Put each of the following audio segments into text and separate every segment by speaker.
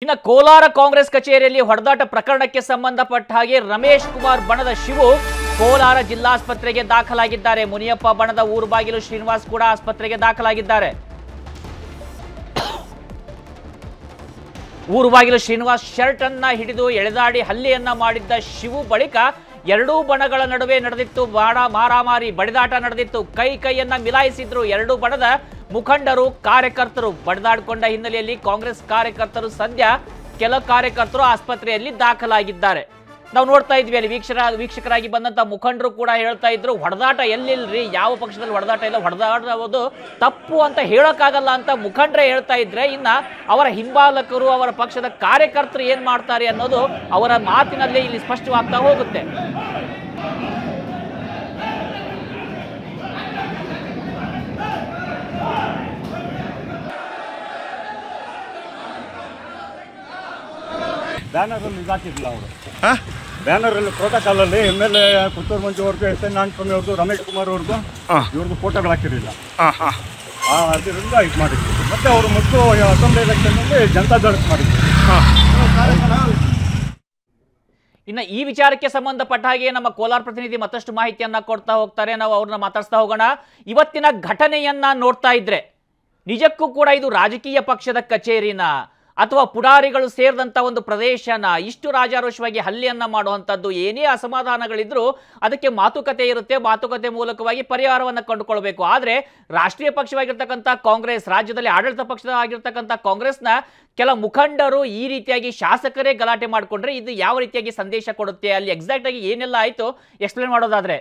Speaker 1: ಇನ್ನು ಕೋಲಾರ ಕಾಂಗ್ರೆಸ್ ಕಚೇರಿಯಲ್ಲಿ ಹೊಡೆದಾಟ ಪ್ರಕರಣಕ್ಕೆ ಸಂಬಂಧಪಟ್ಟ ಹಾಗೆ ರಮೇಶ್ ಕುಮಾರ್ ಬಣದ ಶಿವು ಕೋಲಾರ ಜಿಲ್ಲಾಸ್ಪತ್ರೆಗೆ ದಾಖಲಾಗಿದ್ದಾರೆ. ಮುನಿಯಪ್ಪ ಬಣದ ಊರುಬಾಗಿಲು ಶ್ರೀನಿವಾಸ್ ಕೂಡ ಆಸ್ಪತ್ರೆಗೆ ದಾಖಲಾಗಿದ್ದಾರೆ. ಊರುಬಾಗಿಲು ಶ್ರೀನಿವಾಸ್ ಶರ್ಟ್ ಅನ್ನ ಹಿಡಿದು ಎಳೆದಾಡಿ ಹಲ್ಲೆಯನ್ನ ಮಾಡಿದ್ದ ಶಿವು ಬಳಿಕ ಎರಡೂ ಬಣಗಳ ನಡುವೆ ನಡೆದಿತ್ತು ಮಾರಾಮಾರಿ, ಬಡಿದಾಟ ನಡೆದಿತ್ತು. ಕೈಯನ್ನ ಮಿಲಾಯಿಸಿದ್ರು ಎರಡೂ ಬಣದ ಮುಖಂಡರು, ಕಾರ್ಯಕರ್ತರು. ಬಡಿದಾಡಿಕೊಂಡ ಹಿನ್ನೆಲೆಯಲ್ಲಿ ಕಾಂಗ್ರೆಸ್ ಕಾರ್ಯಕರ್ತರು ಸದ್ಯ ಕೆಲ ಕಾರ್ಯಕರ್ತರು ಆಸ್ಪತ್ರೆಯಲ್ಲಿ ದಾಖಲಾಗಿದ್ದಾರೆ. ನಾವು ನೋಡ್ತಾ ಇದ್ವಿ ಅಲ್ಲಿ ವೀಕ್ಷಕರಾಗಿ ಬಂದಂತ ಮುಖಂಡರು ಕೂಡ ಹೇಳ್ತಾ ಇದ್ರು, ಹೊಡೆದಾಟ ಎಲ್ಲಿಲ್ರಿ, ಯಾವ ಪಕ್ಷದಲ್ಲಿ ಹೊಡೆದಾಟ ಇಲ್ಲ, ಹೊಡೆದಾಡುವುದು ತಪ್ಪು ಅಂತ ಹೇಳಕ್ಕಾಗಲ್ಲ ಅಂತ ಮುಖಂಡರೇ ಹೇಳ್ತಾ ಇದ್ರೆ, ಇನ್ನ ಅವರ ಹಿಂಬಾಲಕರು, ಅವರ ಪಕ್ಷದ ಕಾರ್ಯಕರ್ತರು ಏನ್ ಮಾಡ್ತಾರೆ ಅನ್ನೋದು ಅವರ ಮಾತಿನಲ್ಲಿ ಇಲ್ಲಿ ಸ್ಪಷ್ಟವಾಗ್ತಾ ಹೋಗುತ್ತೆ.
Speaker 2: ಬ್ಯಾನರ್ ಅಲ್ಲಿ ಇದಾಕಿರ್ಲಿಲ್ಲ ಅವರು, ಬ್ಯಾನರ್ ಅಲ್ಲಿ ಪ್ರೋಟೋಕಾಲ್ ಅಲ್ಲಿ MLA ಪುತ್ತೂರು ಮಂಜು ಅವ್ರದ್ದು, SN ನಾರಾಯಣಸ್ವಾಮಿ ಅವ್ರದ್ದು, ರಮೇಶ್ ಕುಮಾರ್ ಅವ್ರದ್ದು ಇವ್ರದ್ದು ಫೋಟೋಗಳು ಹಾಕಿರಲಿಲ್ಲ. ಅದರಿಂದ ಇದು ಮಾಡಿದ್ರು. ಮತ್ತೆ ಅವರು ಮತ್ತು ಅಸೆಂಬ್ಲಿ ಎಲೆಕ್ಷನ್ ಅಲ್ಲಿ ಜನತಾದಳ ಮಾಡಿದ್ರು.
Speaker 1: ಇನ್ನು ಈ ವಿಚಾರಕ್ಕೆ ಸಂಬಂಧಪಟ್ಟ ಹಾಗೆ ನಮ್ಮ ಕೋಲಾರ ಪ್ರತಿನಿಧಿ ಮತ್ತಷ್ಟು ಮಾಹಿತಿಯನ್ನ ಕೊಡ್ತಾ ಹೋಗ್ತಾರೆ. ನಾವು ಅವ್ರನ್ನ ಮಾತಾಡ್ತಾ ಹೋಗೋಣ. ಇವತ್ತಿನ ಘಟನೆಯನ್ನ ನೋಡ್ತಾ ಇದ್ರೆ ನಿಜಕ್ಕೂ ಕೂಡ ಇದು ರಾಜಕೀಯ ಪಕ್ಷದ ಕಚೇರಿನ ಅಥವಾ ಪುಡಾರಿಗಳು ಸೇರಿದಂಥ ಒಂದು ಪ್ರದೇಶನ ಇಷ್ಟು ರಾಜಾರೋಷವಾಗಿ ಹಲ್ಲೆಯನ್ನ ಮಾಡುವಂಥದ್ದು, ಏನೇ ಅಸಮಾಧಾನಗಳಿದ್ರೂ ಅದಕ್ಕೆ ಮಾತುಕತೆ ಇರುತ್ತೆ, ಮಾತುಕತೆ ಮೂಲಕವಾಗಿ ಪರಿಹಾರವನ್ನು ಕಂಡುಕೊಳ್ಬೇಕು. ಆದರೆ ರಾಷ್ಟ್ರೀಯ ಪಕ್ಷವಾಗಿರ್ತಕ್ಕಂಥ ಕಾಂಗ್ರೆಸ್, ರಾಜ್ಯದಲ್ಲಿ ಆಡಳಿತ ಪಕ್ಷದ ಆಗಿರ್ತಕ್ಕಂಥ ಕಾಂಗ್ರೆಸ್ನ ಕೆಲ ಮುಖಂಡರು ಈ ರೀತಿಯಾಗಿ ಶಾಸಕರೇ ಗಲಾಟೆ ಮಾಡಿಕೊಂಡ್ರೆ ಇದು ಯಾವ ರೀತಿಯಾಗಿ ಸಂದೇಶ ಕೊಡುತ್ತೆ, ಅಲ್ಲಿ ಎಕ್ಸಾಕ್ಟ್ ಆಗಿ ಏನೆಲ್ಲ ಆಯಿತು ಎಕ್ಸ್ಪ್ಲೇನ್ ಮಾಡೋದಾದ್ರೆ?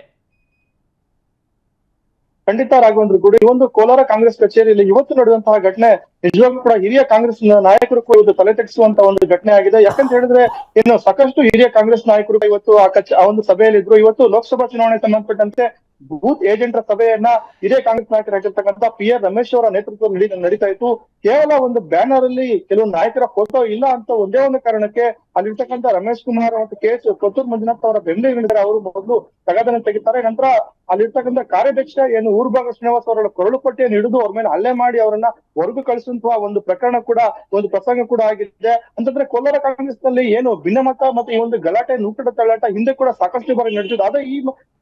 Speaker 3: ಖಂಡಿತ ರಾಘವೇಂದ್ರ ಕೂಡ ಈ ಒಂದು ಕೋಲಾರ ಕಾಂಗ್ರೆಸ್ ಕಚೇರಿಯಲ್ಲಿ ಇವತ್ತು ನಡೆದಂತಹ ಘಟನೆ ನಿಜವಾಗ್ಲೂ ಕೂಡ ಹಿರಿಯ ಕಾಂಗ್ರೆಸ್ ನಾಯಕರು ಕೂಡ ಇದು ತಲೆ ತೆಗೆಸುವಂತ ಒಂದು ಘಟನೆ ಆಗಿದೆ. ಯಾಕಂತ ಹೇಳಿದ್ರೆ ಇನ್ನು ಸಾಕಷ್ಟು ಹಿರಿಯ ಕಾಂಗ್ರೆಸ್ ನಾಯಕರು ಇವತ್ತು ಆ ಒಂದು ಸಭೆಯಲ್ಲಿ ಇದ್ರು. ಇವತ್ತು ಲೋಕಸಭಾ ಚುನಾವಣೆ ಸಂಬಂಧಪಟ್ಟಂತೆ ಬೂತ್ ಏಜೆಂಟರ ಸಭೆಯನ್ನ ಹಿರಿಯ ಕಾಂಗ್ರೆಸ್ ನಾಯಕರಾಗಿರ್ತಕ್ಕಂಥ PR ರಮೇಶ್ ಅವರ ನೇತೃತ್ವದಲ್ಲಿ ನಡೀತಾ ಇತ್ತು. ಕೇವಲ ಒಂದು ಬ್ಯಾನರ್ ಅಲ್ಲಿ ಕೆಲವು ನಾಯಕರ ಫೋಟೋ ಇಲ್ಲ ಅಂತ ಒಂದೇ ಒಂದು ಕಾರಣಕ್ಕೆ ಅಲ್ಲಿರ್ತಕ್ಕಂಥ ರಮೇಶ್ ಕುಮಾರ್ ಮತ್ತು ಪುತ್ತೂರು ಮಂಜುನಾಥ್ ಅವರ ಬೆಂಬಲಿಗರಿದ್ದಾರೆ, ಅವರು ಮೊದಲು ತಗಾದನೆ ತೆಗಿತಾರೆ. ನಂತರ ಅಲ್ಲಿರ್ತಕ್ಕಂಥ ಕಾರ್ಯಾಧ್ಯಕ್ಷ ಏನು ಊರುಬಾಗಿಲು ಶ್ರೀನಿವಾಸ್ ಅವರ ಕೊರಳು ಪಟ್ಟಿಯನ್ನು ಹಿಡಿದು ಅವ್ರ ಮೇಲೆ ಹಲ್ಲೆ ಮಾಡಿ ಅವರನ್ನ ಹೊರಗು ಕಳಿಸುವಂತಹ ಒಂದು ಪ್ರಕರಣ ಕೂಡ, ಒಂದು ಪ್ರಸಂಗ ಕೂಡ ಆಗಿದೆ. ಅಂತಂದ್ರೆ ಕೋಲಾರ ಕಾಂಗ್ರೆಸ್ ನಲ್ಲಿ ಏನು ಭಿನ್ನಮತ ಮತ್ತೆ ಈ ಒಂದು ಗಲಾಟೆ, ನೂಕಟ ತಳ್ಳಾಟ ಹಿಂದೆ ಕೂಡ ಸಾಕಷ್ಟು ಬಾರಿ ನಡೆದಿದೆ.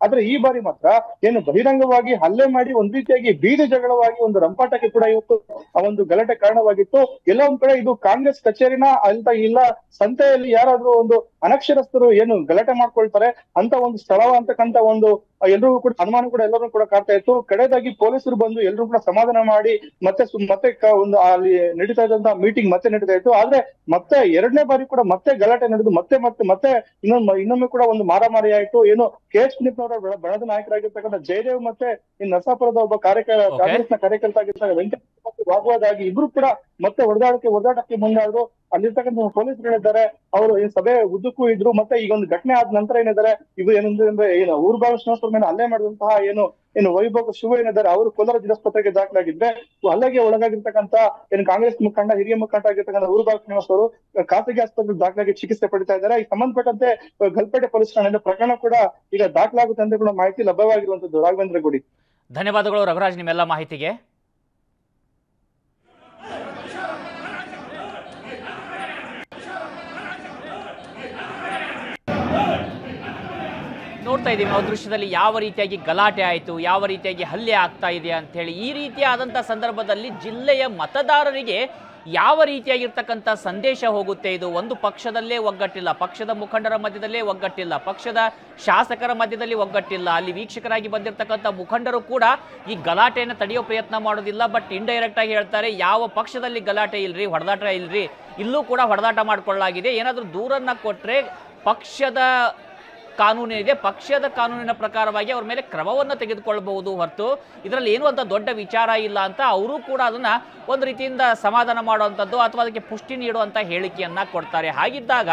Speaker 3: ಆದ್ರೆ ಈ ಬಾರಿ ಮಾತ್ರ ಏನು ಬಹಿರಂಗವಾಗಿ ಹಲ್ಲೆ ಮಾಡಿ ಒಂದ್ ರೀತಿಯಾಗಿ ಬೀದಿ ಜಗಳವಾಗಿ ಒಂದು ರಂಪಾಟಕ್ಕೆ ಕೂಡ ಇವತ್ತು ಆ ಒಂದು ಗಲಾಟೆ ಕಾರಣವಾಗಿತ್ತು. ಎಲ್ಲ ಒಂದ್ ಕಡೆ ಇದು ಕಾಂಗ್ರೆಸ್ ಕಚೇರಿನ ಅಂತ ಇಲ್ಲ, ಸಂತೆಯಲ್ಲಿ ಯಾರಾದ್ರೂ ಒಂದು ಅನಕ್ಷರಸ್ಥರು ಏನು ಗಲಾಟೆ ಮಾಡ್ಕೊಳ್ತಾರೆ ಅಂತ ಒಂದು ಸ್ಥಳ ಅಂತಕ್ಕಂತ ಒಂದು ಎಲ್ರಿಗೂ ಕೂಡ ಅನುಮಾನ ಕೂಡ ಎಲ್ಲರೂ ಕೂಡ ಕಾಡ್ತಾ ಇತ್ತು. ಕಡೆದಾಗಿ ಪೊಲೀಸರು ಬಂದು ಎಲ್ಲರೂ ಕೂಡ ಸಮಾಧಾನ ಮಾಡಿ ಮತ್ತೆ ಒಂದು ಅಲ್ಲಿ ನಡೀತಾ ಇದ್ದಂತಹ ಮೀಟಿಂಗ್ ಮತ್ತೆ ನಡೀತಾ ಇತ್ತು. ಆದ್ರೆ ಮತ್ತೆ ಎರಡನೇ ಬಾರಿ ಕೂಡ ಮತ್ತೆ ಗಲಾಟೆ ನಡೆದು ಮತ್ತೆ ಇನ್ನೊಮ್ಮೆ ಕೂಡ ಒಂದು ಮಾರಾಮಾರಿ ಆಯ್ತು. ಏನು KH ಮುನಿಯಪ್ಪನವರ ಬಣದ ನಾಯಕರಾಗಿರ್ತಕ್ಕಂಥ ಜಯದೇವ್ ಮತ್ತೆ ನರಸಾಪುರದ ಒಬ್ಬ ಕಾಂಗ್ರೆಸ್ನ ಕಾರ್ಯಕರ್ತ ಆಗಿರ್ತಾರೆ ವೆಂಕಟ ವಾಗ್ವಾದಾಗಿ ಇಬ್ರು ಕೂಡ ಮತ್ತೆ ಹೊಡೆದಾಟಕ್ಕೆ ಮುಂದಾದ್ರು. ಅಲ್ಲಿರ್ತಕ್ಕಂಥ ಪೊಲೀಸರು ಹೇಳಿದ್ದಾರೆ, ಅವರು ಈ ಸಭೆ ಉದ್ದಕ್ಕೂ ಇದ್ರು. ಮತ್ತೆ ಈಗ ಒಂದು ಘಟನೆ ಆದ ನಂತರ ಏನಿದ್ದಾರೆ, ಇವು ಏನಂದ್ರೆ ಏನು ಊರುಬಾಗಿಲು ಶ್ರೀನಿವಾಸ್ ಮೇಲೆ ಹಲ್ಲೆ ಮಾಡಿದಂತಹ ಏನು ವೈಭವ ಶಿವ ಏನಿದ್ದಾರೆ, ಅವರು ಕೋಲಾರ ಜಿಲ್ಲಾಸ್ಪತ್ರೆಗೆ ದಾಖಲಾಗಿದ್ರೆ ಹಲ್ಲೆಗೆ ಒಳಗಾಗಿರ್ತಕ್ಕಂಥ ಏನು ಕಾಂಗ್ರೆಸ್ ಮುಖಂಡ, ಹಿರಿಯ ಮುಖಂಡ ಆಗಿರ್ತಕ್ಕಂಥ ಊರುಬಾಗಿಲು ಶ್ರೀನಿವಾಸ್ ಅವರು ಖಾಸಗಿ ಆಸ್ಪತ್ರೆಗೆ ದಾಖಲಾಗಿ ಚಿಕಿತ್ಸೆ ಪಡಿತಾ ಇದ್ದಾರೆ. ಈ ಸಂಬಂಧಪಟ್ಟಂತೆ ಗಲ್ಪೇಟೆ ಪೊಲೀಸ್ ಠಾಣೆಯಲ್ಲಿ ಪ್ರಕರಣ ಕೂಡ ಈಗ ದಾಖಲಾಗುತ್ತೆ ಅಂತ ಕೂಡ ಮಾಹಿತಿ ಲಭ್ಯವಾಗಿರುವಂತದ್ದು. ರಾಘವೇಂದ್ರ ಗುಡಿ,
Speaker 1: ಧನ್ಯವಾದಗಳು ರಘುರಾಜ್ ನಿಮ್ಮೆಲ್ಲ ಮಾಹಿತಿಗೆ. ನೋಡ್ತಾ ಇದ್ದೀವಿ ನಾವು ದೃಶ್ಯದಲ್ಲಿ ಯಾವ ರೀತಿಯಾಗಿ ಗಲಾಟೆ ಆಯಿತು, ಯಾವ ರೀತಿಯಾಗಿ ಹಲ್ಲೆ ಆಗ್ತಾ ಇದೆ ಅಂತ ಹೇಳಿ. ಈ ರೀತಿಯಾದಂಥ ಸಂದರ್ಭದಲ್ಲಿ ಜಿಲ್ಲೆಯ ಮತದಾರರಿಗೆ ಯಾವ ರೀತಿಯಾಗಿರ್ತಕ್ಕಂಥ ಸಂದೇಶ ಹೋಗುತ್ತೆ ಇದು? ಒಂದು ಪಕ್ಷದಲ್ಲೇ ಒಗ್ಗಟ್ಟಿಲ್ಲ, ಪಕ್ಷದ ಮುಖಂಡರ ಮಧ್ಯದಲ್ಲೇ ಒಗ್ಗಟ್ಟಿಲ್ಲ, ಪಕ್ಷದ ಶಾಸಕರ ಮಧ್ಯದಲ್ಲಿ ಒಗ್ಗಟ್ಟಿಲ್ಲ, ಅಲ್ಲಿ ವೀಕ್ಷಕರಾಗಿ ಬಂದಿರತಕ್ಕಂಥ ಮುಖಂಡರು ಕೂಡ ಈ ಗಲಾಟೆಯನ್ನು ತಡೆಯೋ ಪ್ರಯತ್ನ ಮಾಡೋದಿಲ್ಲ. ಬಟ್ ಇಂಡೈರೆಕ್ಟ್ ಆಗಿ ಹೇಳ್ತಾರೆ, ಯಾವ ಪಕ್ಷದಲ್ಲಿ ಗಲಾಟೆ ಇಲ್ರಿ, ಹೊಡೆದಾಟ ಇಲ್ರಿ, ಇಲ್ಲೂ ಕೂಡ ಹೊಡೆದಾಟ ಮಾಡ್ಕೊಳ್ಳಲಾಗಿದೆ, ಏನಾದರೂ ದೂರನ್ನ ಕೊಟ್ಟರೆ ಪಕ್ಷದ ಕಾನೂನಿದೆ, ಪಕ್ಷದ ಕಾನೂನಿನ ಪ್ರಕಾರವಾಗಿ ಅವ್ರ ಮೇಲೆ ಕ್ರಮವನ್ನು ತೆಗೆದುಕೊಳ್ಳಬಹುದು ಹೊರತು ಇದರಲ್ಲಿ ಏನೂ ಅಂತ ದೊಡ್ಡ ವಿಚಾರ ಇಲ್ಲ ಅಂತ ಅವರು ಕೂಡ ಅದನ್ನ ಒಂದು ರೀತಿಯಿಂದ ಸಮಾಧಾನ ಮಾಡುವಂಥದ್ದು ಅಥವಾ ಅದಕ್ಕೆ ಪುಷ್ಟಿ ನೀಡುವಂಥ ಹೇಳಿಕೆಯನ್ನ ಕೊಡ್ತಾರೆ. ಹಾಗಿದ್ದಾಗ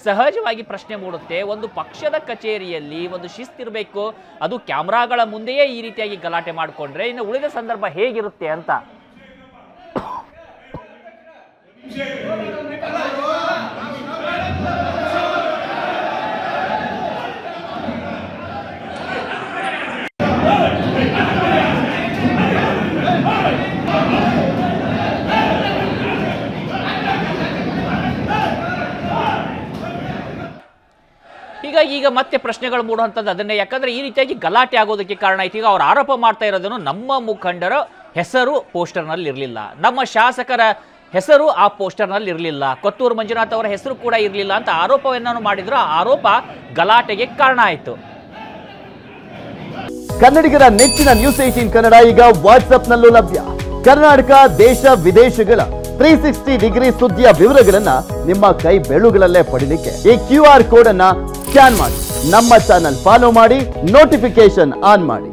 Speaker 1: ಸಹಜವಾಗಿ ಪ್ರಶ್ನೆ ಮೂಡುತ್ತೆ, ಒಂದು ಪಕ್ಷದ ಕಚೇರಿಯಲ್ಲಿ ಒಂದು ಶಿಸ್ತಿರಬೇಕು, ಅದು ಕ್ಯಾಮ್ರಾಗಳ ಮುಂದೆಯೇ ಈ ರೀತಿಯಾಗಿ ಗಲಾಟೆ ಮಾಡಿಕೊಂಡ್ರೆ ಇನ್ನು ಉಳಿದ ಸಂದರ್ಭ ಹೇಗಿರುತ್ತೆ ಅಂತ. ಈಗ ಮತ್ತೆ ಪ್ರಶ್ನೆಗಳು ಮೂಡುವಂಥದ್ದು ಅದನ್ನೇ. ಯಾಕಂದ್ರೆ ಈ ರೀತಿಯಾಗಿ ಗಲಾಟೆ ಆಗೋದಕ್ಕೆ ಕಾರಣ ಆಯ್ತು. ಈಗ ಅವ್ರು ಆರೋಪ ಮಾಡ್ತಾ ಇರೋದನ್ನು ನಮ್ಮ ಮುಖಂಡರ ಹೆಸರು ಪೋಸ್ಟರ್ನಲ್ಲಿ ಇರಲಿಲ್ಲ, ನಮ್ಮ ಶಾಸಕರ ಹೆಸರು ಆ ಪೋಸ್ಟರ್ನಲ್ಲಿ ಇರಲಿಲ್ಲ, ಕೊತ್ತೂರು ಮಂಜುನಾಥ್ ಅವರ ಹೆಸರು ಕೂಡ ಇರಲಿಲ್ಲ ಅಂತ ಆರೋಪವನ್ನು ಮಾಡಿದ್ರು. ಆ ಆರೋಪ ಗಲಾಟೆಗೆ ಕಾರಣ ಆಯಿತು.
Speaker 4: ಕನ್ನಡಿಗರ ನೆಚ್ಚಿನ ನ್ಯೂಸ್ 18 ಕನ್ನಡ ಈಗ ವಾಟ್ಸ್ಆಪ್ನಲ್ಲೂ ಲಭ್ಯ. ಕರ್ನಾಟಕ, ದೇಶ ವಿದೇಶಗಳ 360 ಡಿಗ್ರಿ ಸುದ್ದಿಯ ವಿವರಗಳನ್ನ ನಿಮ್ಮ ಕೈ ಬೆರಳುಗಳಲ್ಲೇ ಪಡಿಲಿಕ್ಕೆ ಈ QR ಕೋಡ್ ಅನ್ನ ಸ್ಕ್ಯಾನ್ ಮಾಡಿ, ನಮ್ಮ ಚಾನಲ್ ಫಾಲೋ ಮಾಡಿ, ನೋಟಿಫಿಕೇಶನ್ ಆನ್ ಮಾಡಿ.